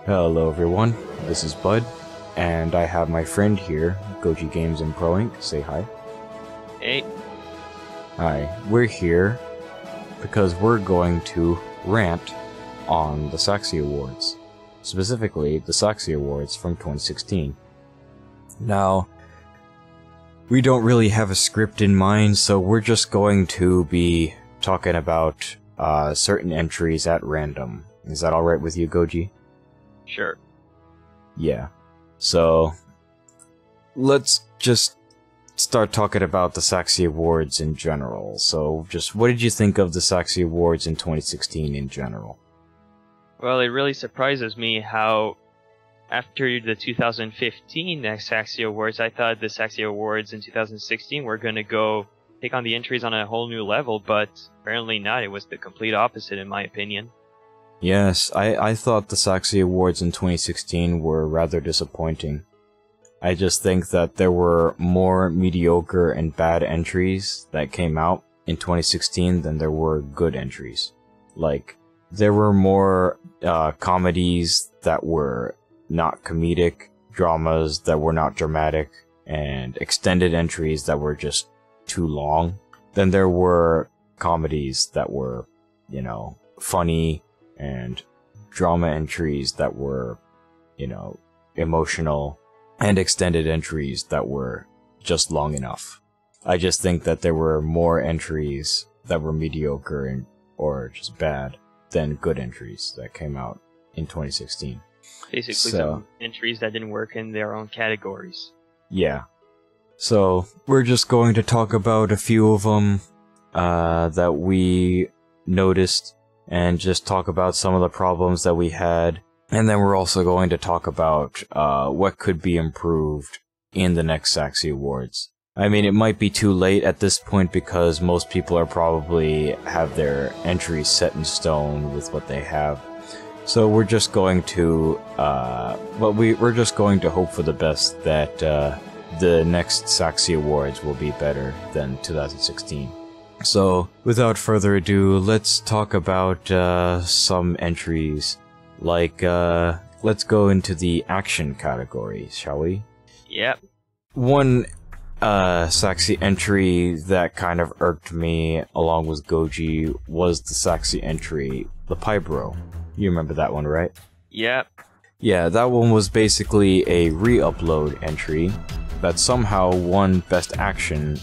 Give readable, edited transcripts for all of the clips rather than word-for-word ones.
Hello everyone, this is Bud, and I have my friend here, GojiGamesImproInc. Say hi. Hey. Hi, we're here because we're going to rant on the Saxxy Awards. Specifically, the Saxxy Awards from 2016. Now, we don't really have a script in mind, so we're just going to be talking about certain entries at random. Is that alright with you, Goji? Sure. Yeah. So, let's just start talking about the Saxxy Awards in general. So, just what did you think of the Saxxy Awards in 2016 in general? Well, it really surprises me how, after the 2015 Saxxy Awards, I thought the Saxxy Awards in 2016 were going to go take on the entries on a whole new level, but apparently not. It was the complete opposite, in my opinion. Yes, I thought the Saxxy Awards in 2016 were rather disappointing. I just think that there were more mediocre and bad entries that came out in 2016 than there were good entries. Like, there were more comedies that were not comedic, dramas that were not dramatic, and extended entries that were just too long. Then there were comedies that were, you know, funny, and drama entries that were, you know, emotional, and extended entries that were just long enough. I just think that there were more entries that were mediocre and or just bad than good entries that came out in 2016. Basically, some entries that didn't work in their own categories. Yeah. So, we're just going to talk about a few of them that we noticed, and just talk about some of the problems that we had. And then we're also going to talk about what could be improved in the next Saxxy Awards. I mean, it might be too late at this point because most people are probably have their entries set in stone with what they have. So we're just going to, we're just going to hope for the best that the next Saxxy Awards will be better than 2016. So, without further ado, let's talk about some entries. Like, let's go into the action category, shall we? Yep. One Saxxy entry that kind of irked me, along with Goji, was the Saxxy entry, the Pybro. You remember that one, right? Yep. Yeah, that one was basically a re-upload entry that somehow won Best Action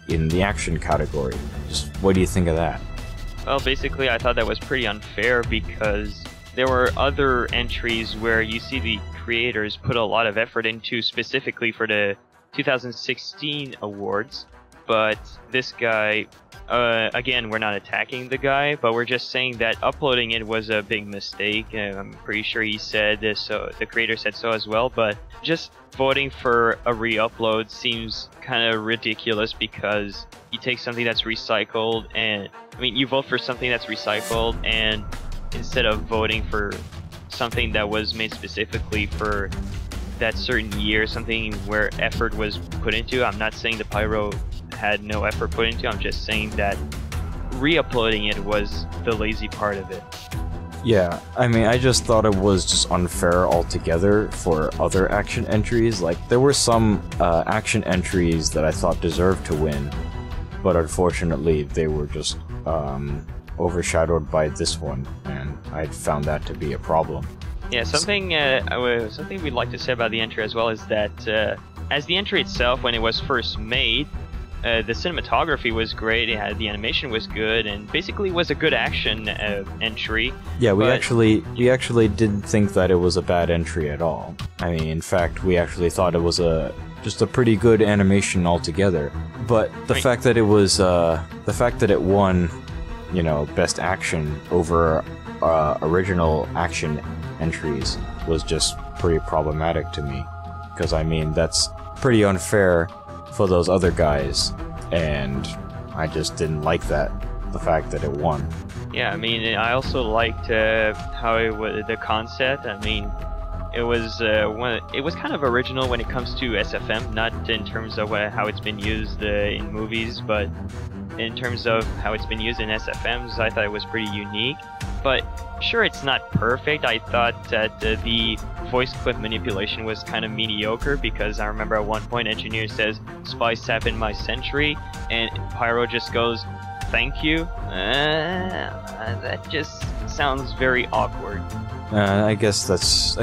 in the action category. Just what do you think of that? Well, basically, I thought that was pretty unfair because there were other entries where you see the creators put a lot of effort into specifically for the 2016 awards, but this guy, again, we're not attacking the guy, but we're just saying that uploading it was a big mistake, and I'm pretty sure he said this, so the creator said so as well, but just voting for a re-upload seems kind of ridiculous because you take something that's recycled and, I mean, you vote for something that's recycled and instead of voting for something that was made specifically for that certain year, something where effort was put into. I'm not saying the Pybro had no effort put into, I'm just saying that re-uploading it was the lazy part of it. Yeah, I mean, I just thought it was just unfair altogether for other action entries. Like, there were some action entries that I thought deserved to win, but unfortunately they were just overshadowed by this one, and I found that to be a problem. Yeah, something we'd like to say about the entry as well is that as the entry itself, when it was first made, the cinematography was great, the animation was good, and basically was a good action entry. Yeah, we actually didn't think that it was a bad entry at all. I mean, in fact, we actually thought it was just a pretty good animation altogether. But the fact that it was the fact that it won, you know, Best Action over original action entries was just pretty problematic to me. Because, I mean, that's pretty unfair for those other guys, and I just didn't like that, the fact that it won. Yeah, I mean, I also liked how it was, the concept. I mean, it was kind of original when it comes to SFM, not in terms of how it's been used in movies, but in terms of how it's been used in SFMs. I thought it was pretty unique. but sure, it's not perfect. I thought that the voice clip manipulation was kind of mediocre, because I remember at one point engineer says, "Spy sap in my sentry," and Pyro just goes, "Thank you." That just sounds very awkward. I guess that's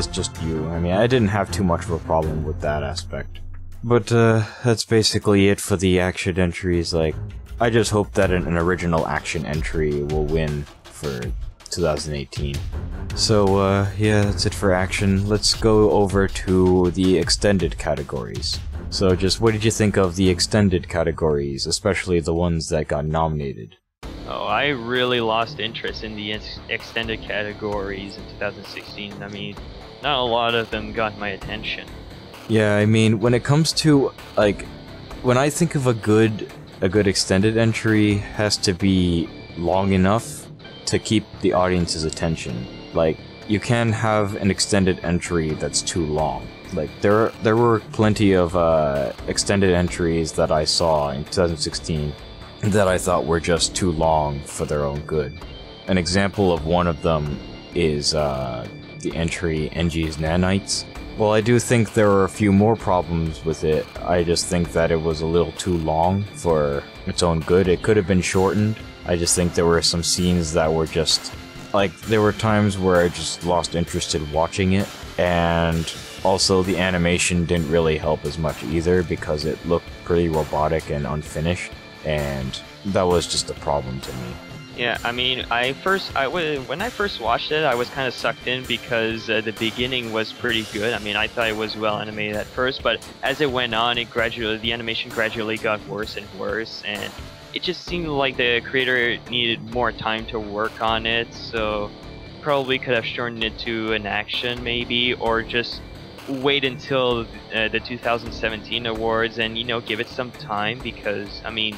just you. I mean, I didn't have too much of a problem with that aspect. But that's basically it for the action entries. Like, I just hope that an original action entry will win for 2018. So yeah, that's it for action. Let's go over to the extended categories. So just what did you think of the extended categories, especially the ones that got nominated? Oh, I really lost interest in the extended categories in 2016. I mean, not a lot of them got my attention. Yeah, I mean, when it comes to, like, when I think of a good extended entry has to be long enough to keep the audience's attention. Like, you can have an extended entry that's too long. Like, there were plenty of extended entries that I saw in 2016 that I thought were just too long for their own good. An example of one of them is the entry Engie's Nanites. Well, I do think there were a few more problems with it. I just think that it was a little too long for its own good. It could have been shortened. I just think there were some scenes that were just... like, there were times where I just lost interest in watching it, and also the animation didn't really help as much either, because it looked pretty robotic and unfinished, and that was just a problem to me. Yeah, I mean, when I first watched it, I was kind of sucked in because the beginning was pretty good. I mean, I thought it was well animated at first, but as it went on, the animation gradually got worse and worse, and it just seemed like the creator needed more time to work on it, so probably could have shortened it to an action maybe, or just wait until the 2017 awards and, you know, give it some time, because, I mean,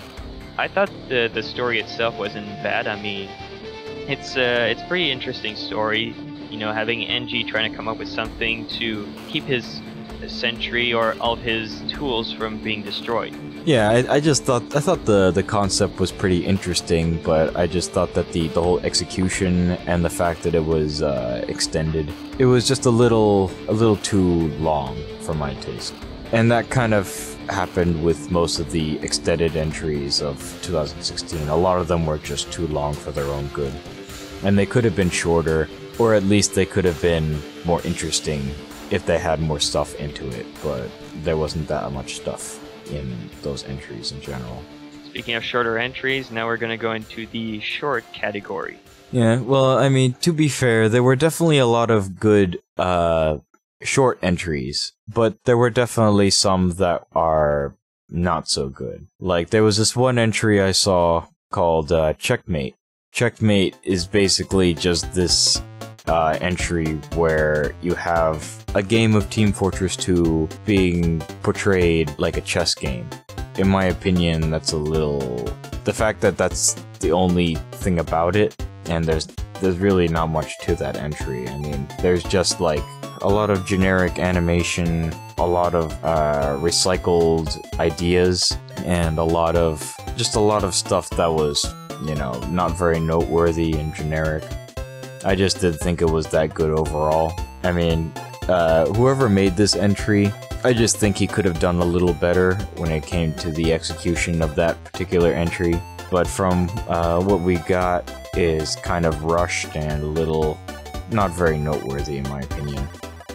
I thought the story itself wasn't bad. I mean, it's a pretty interesting story, you know, having Engie trying to come up with something to keep his sentry or all of his tools from being destroyed. Yeah, I thought the concept was pretty interesting, but I just thought that the whole execution and the fact that it was extended, it was just a little too long for my taste. And that kind of happened with most of the extended entries of 2016. A lot of them were just too long for their own good. And they could have been shorter, or at least they could have been more interesting if they had more stuff into it, but there wasn't that much stuff in those entries in general. Speaking of shorter entries, now we're going to go into the short category. Yeah, well, I mean, to be fair, there were definitely a lot of good short entries, but there were definitely some that are not so good. Like, there was this one entry I saw called Checkmate. Checkmate is basically just this entry where you have a game of Team Fortress 2 being portrayed like a chess game. In my opinion, that's a little... the fact that that's the only thing about it, and there's really not much to that entry. I mean, there's just like a lot of generic animation, a lot of recycled ideas, and a lot of stuff that was, you know, not very noteworthy and generic. I just didn't think it was that good overall. I mean, whoever made this entry, I just think he could have done a little better when it came to the execution of that particular entry. But from what we got is kind of rushed and a little not very noteworthy in my opinion.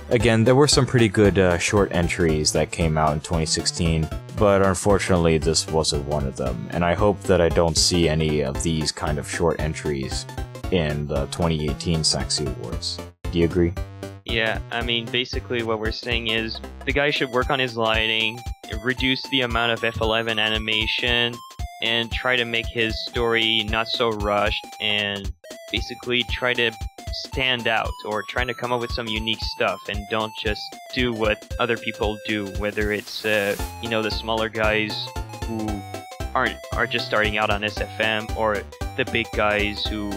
Again, there were some pretty good short entries that came out in 2016, but unfortunately this wasn't one of them, and I hope that I don't see any of these kind of short entries in the 2018 Saxxy Awards. Do you agree? Yeah, I mean, basically what we're saying is the guy should work on his lighting, reduce the amount of F11 animation, and try to make his story not so rushed, and basically try to stand out, or trying to come up with some unique stuff, and don't just do what other people do, whether it's, you know, the smaller guys who are just starting out on SFM, or the big guys who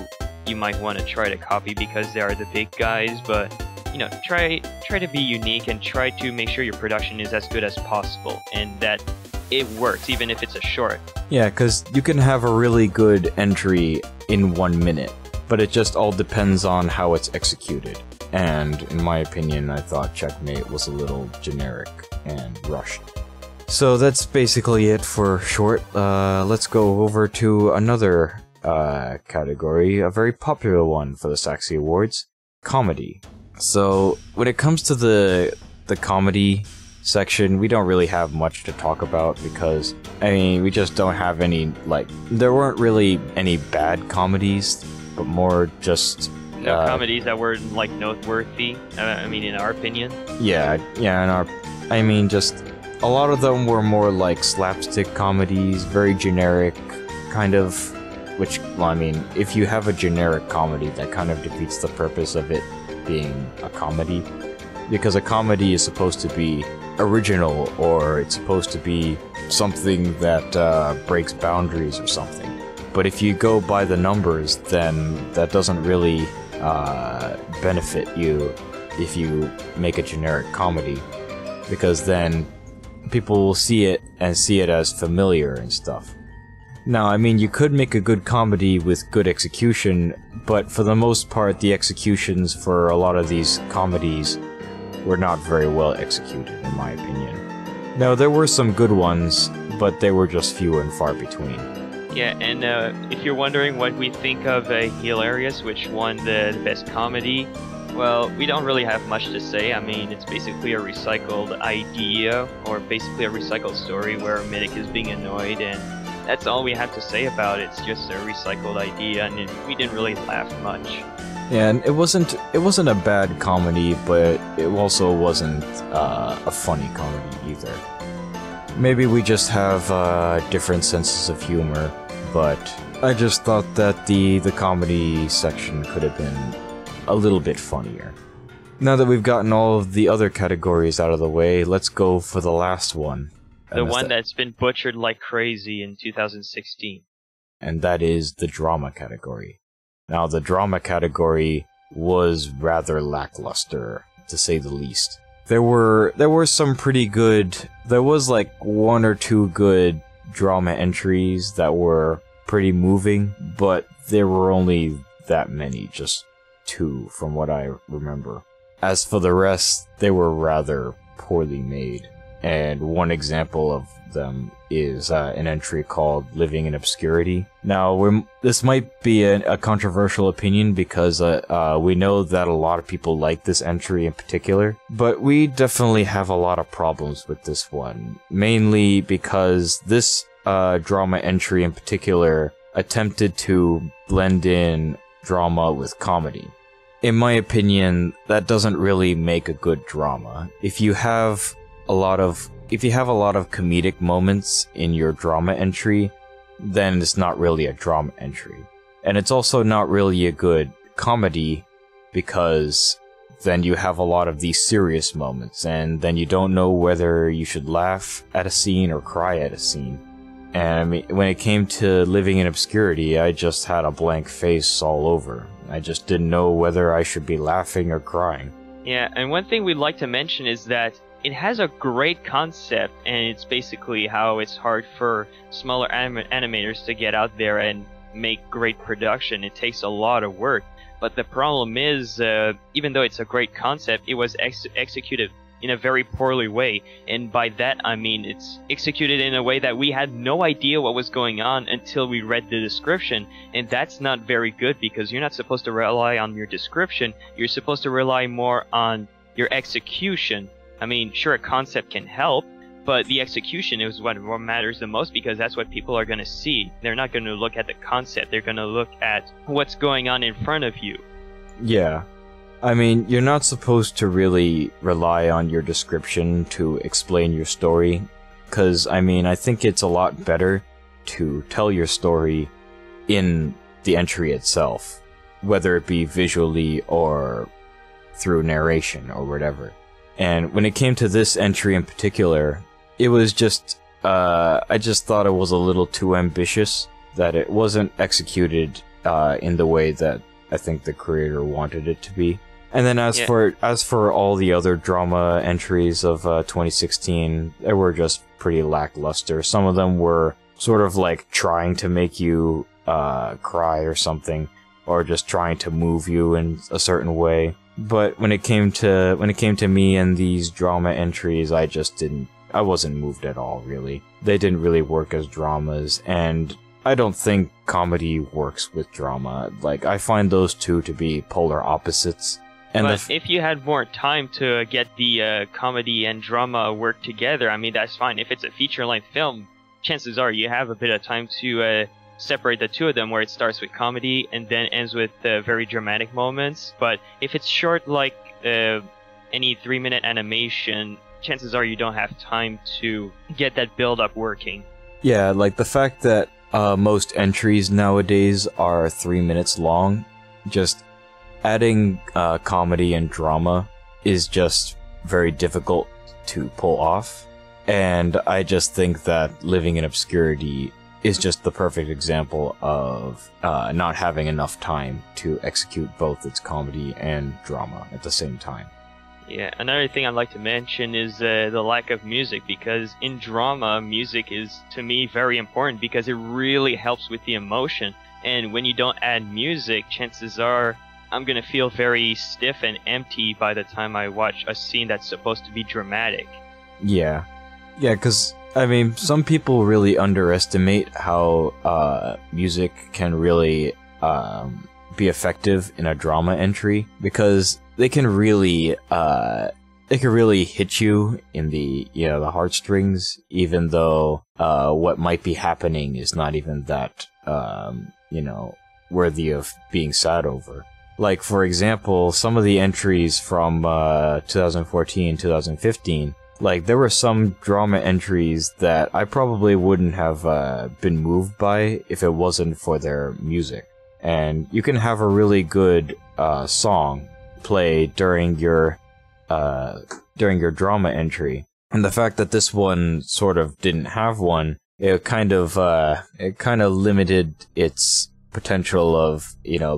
you might want to try to copy because they are the big guys, but, you know, try to be unique and try to make sure your production is as good as possible, and that it works, even if it's a short. Yeah, because you can have a really good entry in 1 minute, but it just all depends on how it's executed. And in my opinion, I thought Checkmate was a little generic and rushed. So that's basically it for short. Let's go over to another category, a very popular one for the Saxxy Awards, comedy. So when it comes to the comedy section, we don't really have much to talk about because, I mean, we just don't have any, like, there weren't really any bad comedies, but more just... No comedies that were, like, noteworthy, I mean, in our opinion. Yeah, I mean, just, a lot of them were more like slapstick comedies, very generic, kind of, which, well, I mean, if you have a generic comedy, that kind of defeats the purpose of it being a comedy, because a comedy is supposed to be original, or it's supposed to be something that breaks boundaries or something. But if you go by the numbers, then that doesn't really benefit you if you make a generic comedy, because then people will see it and see it as familiar and stuff. Now, I mean, you could make a good comedy with good execution, but for the most part, the executions for a lot of these comedies were not very well executed, in my opinion. Now, there were some good ones, but they were just few and far between. Yeah, and if you're wondering what we think of Healirious, which won the best comedy, well, we don't really have much to say. I mean, it's basically a recycled idea, or basically a recycled story where a medic is being annoyed, and that's all we have to say about it. It's just a recycled idea, and we didn't really laugh much. Yeah, and it wasn't a bad comedy, but it also wasn't a funny comedy either. Maybe we just have different senses of humor, but I just thought that the comedy section could have been a little bit funnier. Now that we've gotten all of the other categories out of the way, let's go for the last one. The one that's been butchered like crazy in 2016. And that is the drama category. Now, the drama category was rather lackluster, to say the least. There were some pretty good... There was like one or two good drama entries that were pretty moving, but there were only that many, just 2 from what I remember. As for the rest, they were rather poorly made. And one example of them is an entry called Living in Obscurity. Now, this might be a controversial opinion because we know that a lot of people like this entry in particular, but we definitely have a lot of problems with this one. Mainly because this drama entry in particular attempted to blend in drama with comedy. In my opinion, that doesn't really make a good drama. If you have a lot of comedic moments in your drama entry, then it's not really a drama entry. And it's also not really a good comedy, because then you have a lot of these serious moments, and then you don't know whether you should laugh at a scene or cry at a scene. And I mean, when it came to Living in Obscurity, I just had a blank face all over. I just didn't know whether I should be laughing or crying. Yeah, and one thing we'd like to mention is that it has a great concept, and it's basically how it's hard for smaller animators to get out there and make great production. It takes a lot of work. But the problem is, even though it's a great concept, it was executed in a very poorly way. And by that, I mean it's executed in a way that we had no idea what was going on until we read the description. And that's not very good, because you're not supposed to rely on your description. You're supposed to rely more on your execution. I mean, sure, a concept can help, but the execution is what matters the most, because that's what people are going to see. They're not going to look at the concept. They're going to look at what's going on in front of you. Yeah. I mean, you're not supposed to really rely on your description to explain your story, because, I mean, I think it's a lot better to tell your story in the entry itself, whether it be visually or through narration or whatever. And when it came to this entry in particular, it was just, I just thought it was a little too ambitious, that it wasn't executed in the way that I think the creator wanted it to be. And then as for all the other drama entries of 2016, they were just pretty lackluster. Some of them were sort of like trying to make you cry or something. or just trying to move you in a certain way. But when it came to me and these drama entries, I wasn't moved at all, really. They didn't really work as dramas, and I don't think comedy works with drama. Like, I find those two to be polar opposites. And but if you had more time to get the comedy and drama work together, I mean, that's fine. If it's a feature-length film, chances are you have a bit of time to separate the two of them, where it starts with comedy and then ends with very dramatic moments. But if it's short, like any 3-minute animation, chances are you don't have time to get that build-up working. Yeah, like the fact that most entries nowadays are 3 minutes long, just adding comedy and drama is just very difficult to pull off. And I just think that Living in Obscurity is just the perfect example of not having enough time to execute both its comedy and drama at the same time. Yeah, another thing I'd like to mention is the lack of music, because in drama, music is, to me, very important because it really helps with the emotion. And when you don't add music, chances are I'm gonna feel very stiff and empty by the time I watch a scene that's supposed to be dramatic. Yeah. Yeah, because, I mean, some people really underestimate how music can really be effective in a drama entry, because they can really hit you in the the heartstrings, even though what might be happening is not even that worthy of being sad over. Like, for example, some of the entries from 2014, 2015, like, there were some drama entries that I probably wouldn't have been moved by if it wasn't for their music. And you can have a really good song play during your drama entry, and the fact that this one sort of didn't have one, it kind of limited its potential of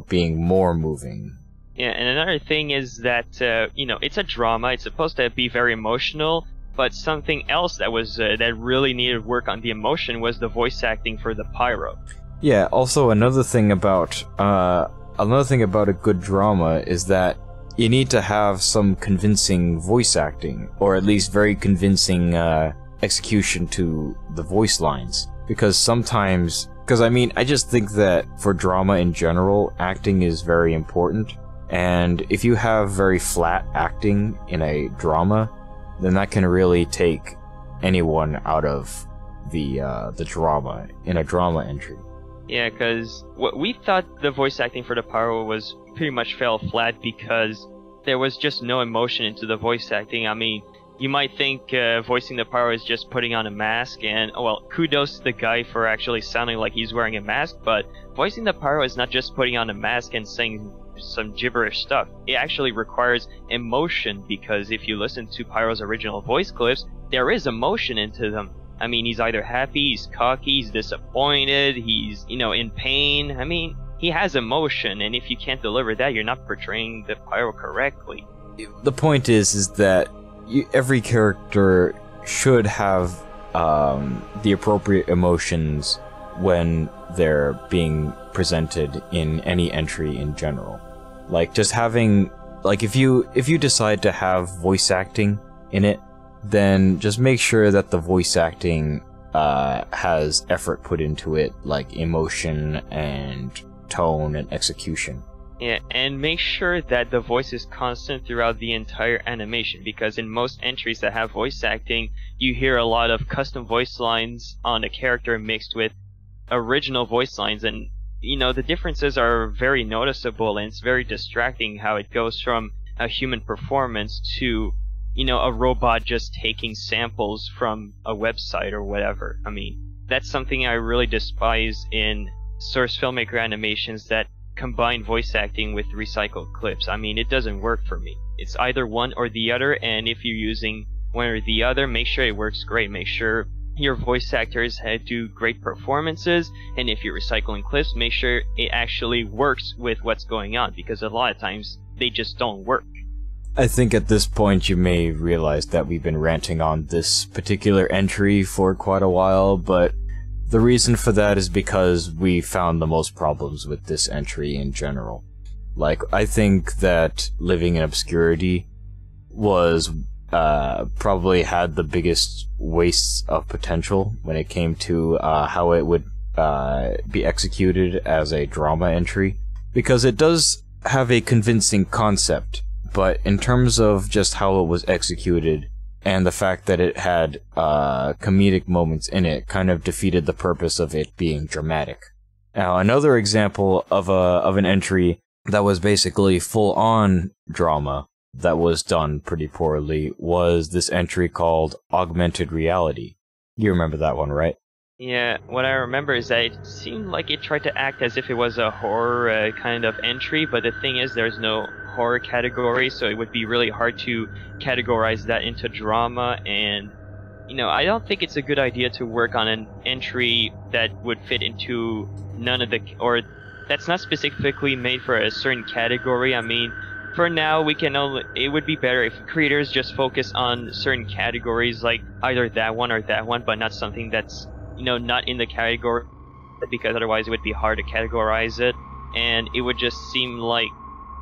being more moving. Yeah, and another thing is that it's a drama. It's supposed to be very emotional, but something else that was that really needed work on the emotion was the voice acting for the Pybro. Yeah. Also, another thing about a good drama is that you need to have some convincing voice acting, or at least very convincing execution to the voice lines. Because I just think that for drama in general, acting is very important. And if you have very flat acting in a drama, then that can really take anyone out of the drama in a drama entry. Yeah, because we thought the voice acting for the Pybro was pretty much fell flat because there was just no emotion into the voice acting. I mean, you might think voicing the Pybro is just putting on a mask, and well, kudos to the guy for actually sounding like he's wearing a mask, but voicing the Pybro is not just putting on a mask and saying some gibberish stuff. It actually requires emotion, because if you listen to Pybro's original voice clips, there is emotion into them. I mean, he's either happy, he's cocky, he's disappointed, he's, in pain. I mean, he has emotion, and if you can't deliver that, you're not portraying the Pybro correctly. The point is that every character should have the appropriate emotions when they're being presented in any entry in general. Like, just having, like, if you decide to have voice acting in it, then just make sure that the voice acting has effort put into it, like emotion and tone and execution. Yeah, and make sure that the voice is constant throughout the entire animation, because in most entries that have voice acting, you hear a lot of custom voice lines on a character mixed with original voice lines, and the differences are very noticeable, and it's very distracting how it goes from a human performance to a robot just taking samples from a website or whatever. I mean, that's something I really despise in source filmmaker animations that combine voice acting with recycled clips. I mean, it doesn't work for me. It's either one or the other, and if you're using one or the other, make sure it works great. Make sure your voice actors do great performances, and if you're recycling clips, make sure it actually works with what's going on, because a lot of times they just don't work. I think at this point you may realize that we've been ranting on this particular entry for quite a while, but the reason for that is because we found the most problems with this entry in general. Like, I think that Living in Obscurity was probably had the biggest wastes of potential when it came to how it would be executed as a drama entry, because it does have a convincing concept, but in terms of just how it was executed and the fact that it had comedic moments in it kind of defeated the purpose of it being dramatic. Now, another example of an entry that was basically full-on drama that was done pretty poorly was this entry called Augmented Reality. You remember that one, right? Yeah, what I remember is that it seemed like it tried to act as if it was a horror kind of entry, but the thing is there's no horror category, so it would be really hard to categorize that into drama, and you know, I don't think it's a good idea to work on an entry that would fit into none of the, or that's not specifically made for a certain category. I mean, for now, we can only, it would be better if creators just focus on certain categories, like either that one or that one, but not something that's, you know, not in the category, because otherwise it would be hard to categorize it, and it would just seem like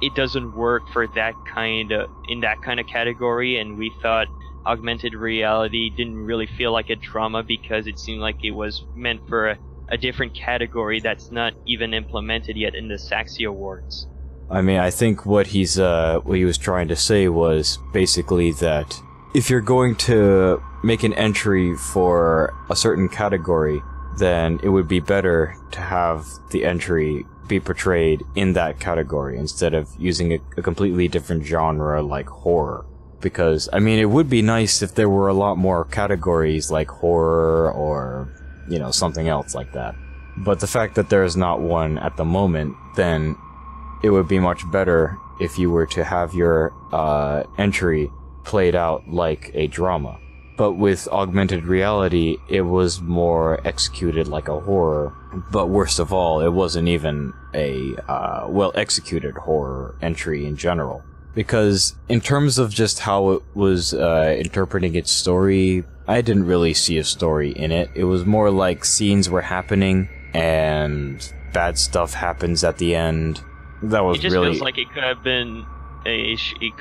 it doesn't work for that kind of, in that kind of category, and we thought Augmented Reality didn't really feel like a drama because it seemed like it was meant for a different category that's not even implemented yet in the Saxxy Awards. I mean, I think what he was trying to say was basically that if you're going to make an entry for a certain category, then it would be better to have the entry be portrayed in that category instead of using a completely different genre like horror. Because, I mean, it would be nice if there were a lot more categories like horror or, you know, something else like that. But the fact that there is not one at the moment, then it would be much better if you were to have your entry played out like a drama. But with Augmented Reality, it was more executed like a horror. But worst of all, it wasn't even a well-executed horror entry in general. Because in terms of just how it was interpreting its story, I didn't really see a story in it. It was more like scenes were happening and bad stuff happens at the end. That was really... It just feels like it could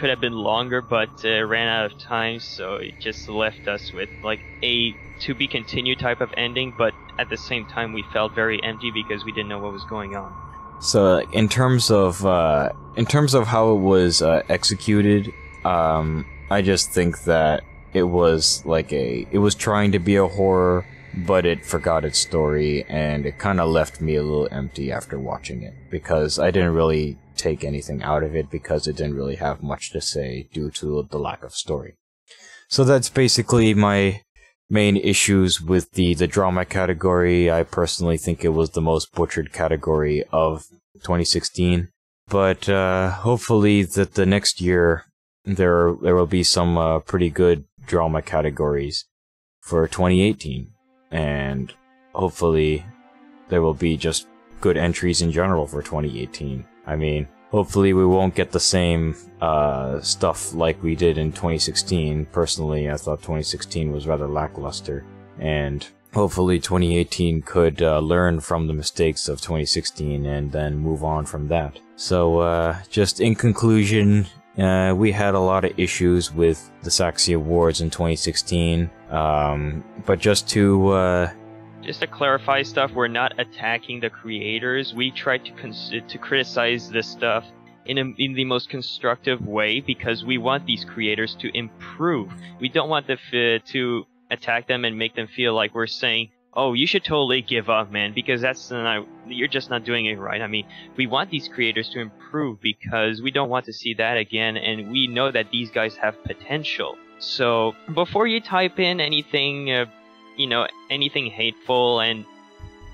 have been longer, but ran out of time, so it just left us with like a to be continued type of ending, but at the same time we felt very empty because we didn't know what was going on. So in terms of how it was executed, I just think that it was like it was trying to be a horror, but it forgot its story, and it kind of left me a little empty after watching it, because I didn't really take anything out of it, because it didn't really have much to say due to the lack of story. So that's basically my main issues with the drama category. I personally think it was the most butchered category of 2016, but hopefully that the next year there will be some pretty good drama categories for 2018, and hopefully there will be just good entries in general for 2018. I mean, hopefully we won't get the same stuff like we did in 2016. Personally, I thought 2016 was rather lackluster, and hopefully 2018 could learn from the mistakes of 2016 and then move on from that. So, just in conclusion, we had a lot of issues with the Saxxy Awards in 2016, but just to clarify stuff, we're not attacking the creators. We try to criticize this stuff in the most constructive way, because we want these creators to improve. We don't want to attack them and make them feel like we're saying, oh, you should totally give up, man, because you're just not doing it right. I mean, we want these creators to improve because we don't want to see that again, and we know that these guys have potential. So before you type in anything, anything hateful and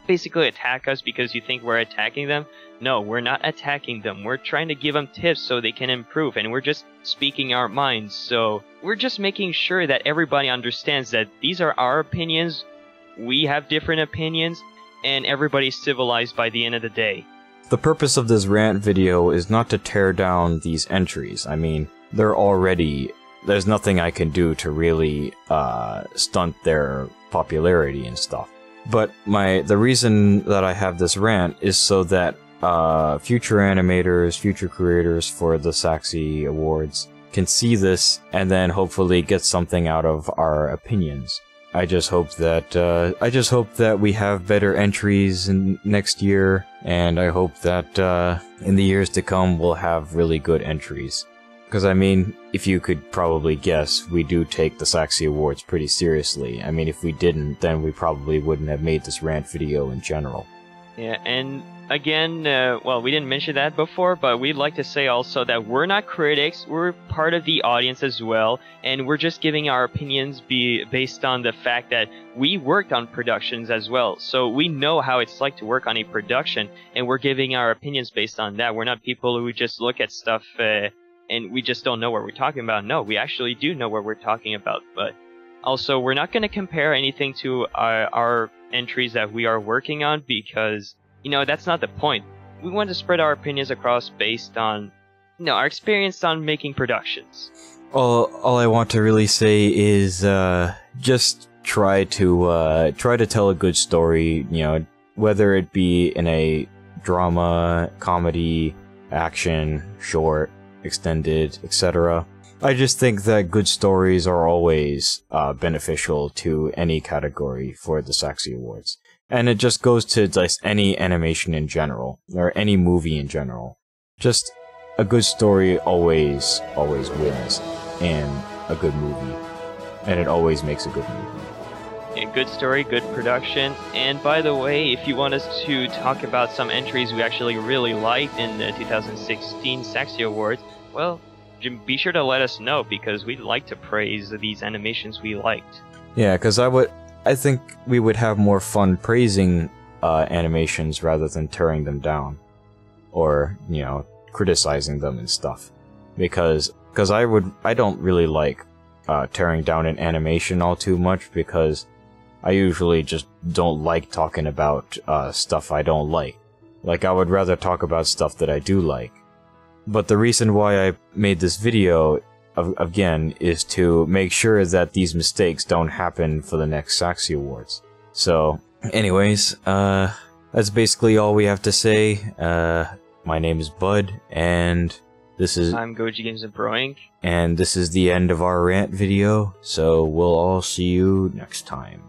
basically attack us because you think we're attacking them, no, we're not attacking them. We're trying to give them tips so they can improve, and we're just speaking our minds. So we're just making sure that everybody understands that these are our opinions, we have different opinions, and everybody's civilized by the end of the day. The purpose of this rant video is not to tear down these entries. I mean, there's nothing I can do to really stunt their popularity and stuff. But the reason that I have this rant is so that future animators, future creators for the Saxxy Awards can see this and then hopefully get something out of our opinions. I just hope that we have better entries next year, and I hope that in the years to come we'll have really good entries. Because I mean, if you could probably guess, we do take the Saxxy Awards pretty seriously. I mean, if we didn't, then we probably wouldn't have made this rant video in general. Yeah, and again, well, we didn't mention that before, but we'd like to say also that we're not critics, we're part of the audience as well, and we're just giving our opinions based on the fact that we worked on productions as well, so we know how it's like to work on a production, and we're giving our opinions based on that. We're not people who just look at stuff and we just don't know what we're talking about. No, we actually do know what we're talking about, but also we're not going to compare anything to our entries that we are working on because, you know, that's not the point. We want to spread our opinions across based on, you know, our experience on making productions. All I want to really say is just try to tell a good story, you know, whether it be in a drama, comedy, action, short, extended, etc. I just think that good stories are always beneficial to any category for the Saxxy Awards. And it just goes to just any animation in general, or any movie in general. Just a good story always wins in a good movie. And it always makes a good movie. A good story, good production, and by the way, if you want us to talk about some entries we actually really liked in the 2016 Saxxy Awards, well, be sure to let us know, because we'd like to praise these animations we liked. Yeah, because I think we would have more fun praising animations rather than tearing them down. Or, you know, criticizing them and stuff. Because I don't really like tearing down an animation all too much, because I usually just don't like talking about stuff I don't like. Like, I would rather talk about stuff that I do like. But the reason why I made this video, again, is to make sure that these mistakes don't happen for the next Saxxy Awards. So, anyways, that's basically all we have to say. My name is Bud, and this is... I'm GojiGamesImproInc. And this is the end of our rant video, so we'll all see you next time.